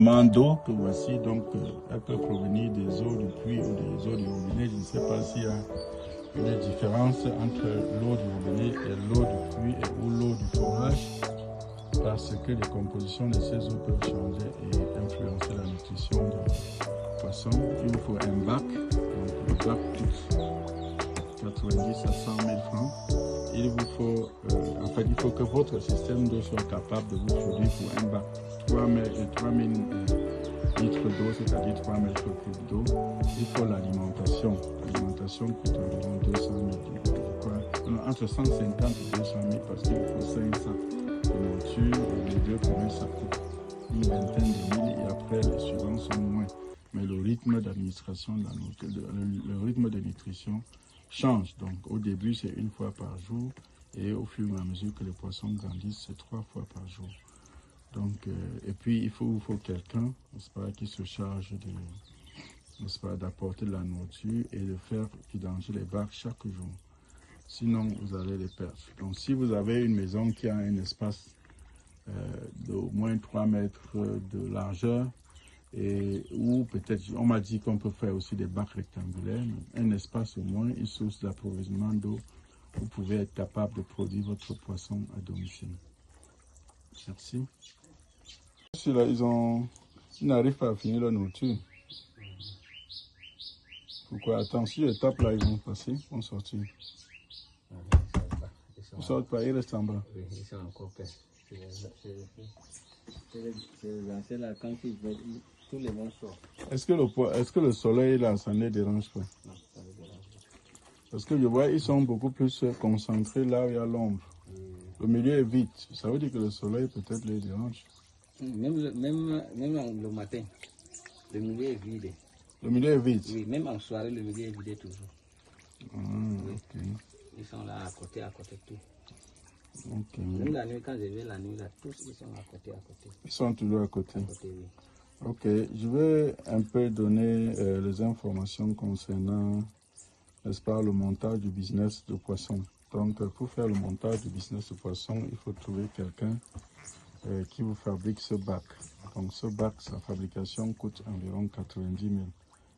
D'eau que voici, donc elle peut provenir des eaux de pluie ou des eaux du robinet. Je ne sais pas s'il y a une différence entre l'eau du robinet et l'eau de pluie ou l'eau du forage, parce que les compositions de ces eaux peuvent changer et influencer la nutrition du poisson. Il vous faut un bac, donc le bac coûte 90 à 100 000 francs. Il vous faut, il faut que votre système d'eau soit capable de vous produire pour un bac 3 000 litres d'eau, c'est-à-dire 3 mètres cubes d'eau. Il faut l'alimentation. L'alimentation coûte environ 200 000. Entre 150 et 200 000 parce qu'il faut 5 sacs de nourriture. Les deux premiers sacs coûtent une vingtaine de mille et après les suivants sont moins. Mais le rythme d'administration, le rythme de nutrition change. Donc au début c'est une fois par jour et au fur et à mesure que les poissons grandissent c'est 3 fois par jour. Donc, et puis il faut quelqu'un, n'est-ce pas, qui se charge n'est-ce pas, d'apporter de la nourriture et de faire vidanger les bacs chaque jour. Sinon, vous allez les perdre. Donc, si vous avez une maison qui a un espace d'au moins 3 mètres de largeur, ou peut-être, on m'a dit qu'on peut faire aussi des bacs rectangulaires, un espace au moins, une source d'approvisionnement d'eau, vous pouvez être capable de produire votre poisson à domicile. Merci. Là, ils n'arrivent pas à finir leur nourriture. Pourquoi? Attends, si je tape là, ils vont passer, ils vont sortir. Ils ne sortent pas, ils restent en bas. Oui, ils sont encore prêts. C'est les anciens là, quand ils veulent, tous les bons sortent. Est-ce que le soleil là, ça ne les dérange pas? Non, ça ne dérange pas. Parce que je vois, ils sont beaucoup plus concentrés là où il y a l'ombre. Le milieu est vide. Ça veut dire que le soleil peut-être les dérange. Même le matin, le milieu est vide. Le milieu est vide? Oui, même en soirée, le milieu est vide toujours. Oui. Ok. Ils sont là à côté tout. Ok. Même la nuit, quand je vais la nuit, là, tous ils sont à côté. Ils sont toujours à côté. Oui. Ok, je vais un peu donner les informations concernant, n'est-ce pas, le montage du business de poisson. Donc, pour faire le montage du business de poisson, il faut trouver quelqu'un qui vous fabrique ce bac. Donc, ce bac, sa fabrication coûte environ 90 000.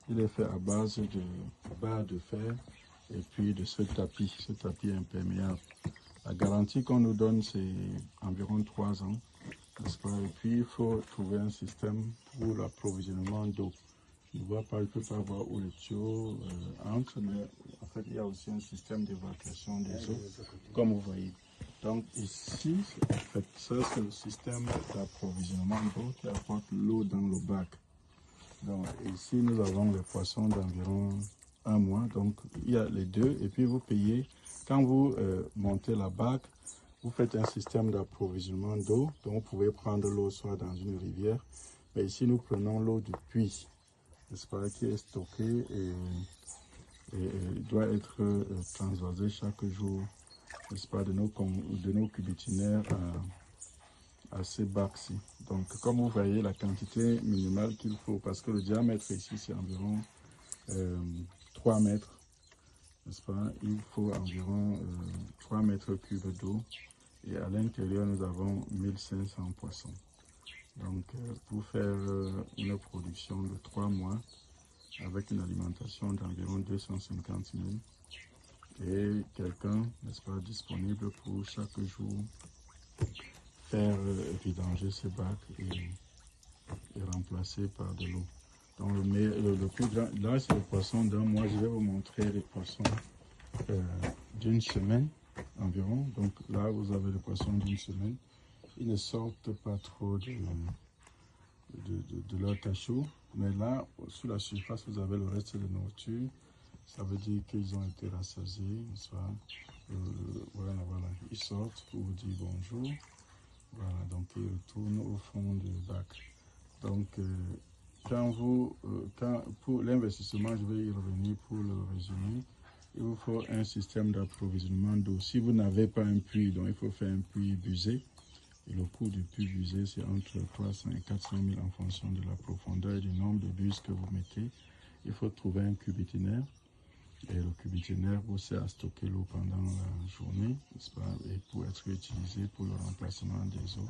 Il est fait à base de barres de fer et puis de ce tapis imperméable. La garantie qu'on nous donne, c'est environ 3 ans. N'est-ce pas? Et puis, il faut trouver un système pour l'approvisionnement d'eau. Je ne vois pas, il ne peut pas voir où les tuyaux entrent, mais en fait, il y a aussi un système d'évacuation des eaux, comme vous voyez. Donc ici, en fait, ça c'est le système d'approvisionnement d'eau qui apporte l'eau dans le bac. Donc ici, nous avons les poissons d'environ 1 mois. Donc il y a les deux, et puis vous payez. Quand vous montez la bac, vous faites un système d'approvisionnement d'eau. Donc vous pouvez prendre l'eau soit dans une rivière, mais ici nous prenons l'eau du puits, n'est-ce pas, qui est stockée et doit être transvasée chaque jour, n'est-ce pas, de nos cubitinaires à ces bacs-ci. Donc comme vous voyez la quantité minimale qu'il faut, parce que le diamètre ici c'est environ 3 mètres, n'est-ce pas, il faut environ 3 mètres cubes d'eau. Et à l'intérieur, nous avons 1500 poissons. Donc, pour faire une production de 3 mois, avec une alimentation d'environ 250 000, et quelqu'un, n'est-ce pas, disponible pour chaque jour faire vidanger ces bacs et remplacer par de l'eau. Donc, le plus grand, là, c'est le poisson d'un mois. Je vais vous montrer les poissons d'une semaine environ. Donc là, vous avez les poissons d'une semaine. Ils ne sortent pas trop de leur cachot. Mais là, sous la surface, vous avez le reste de nourriture. Ça veut dire qu'ils ont été rassasiés. Voilà. Ils sortent pour vous dire bonjour. Voilà, donc ils retournent au fond du bac. Donc, pour l'investissement, je vais y revenir pour le résumer. Il vous faut un système d'approvisionnement d'eau. Si vous n'avez pas un puits, donc il faut faire un puits busé. Et le coût du puits busé, c'est entre 300 et 400 000 en fonction de la profondeur et du nombre de buses que vous mettez. Il faut trouver un cubitinaire. Et le cubitinaire vous sert à stocker l'eau pendant la journée, n'est-ce pas, et pour être utilisé pour le remplacement des eaux.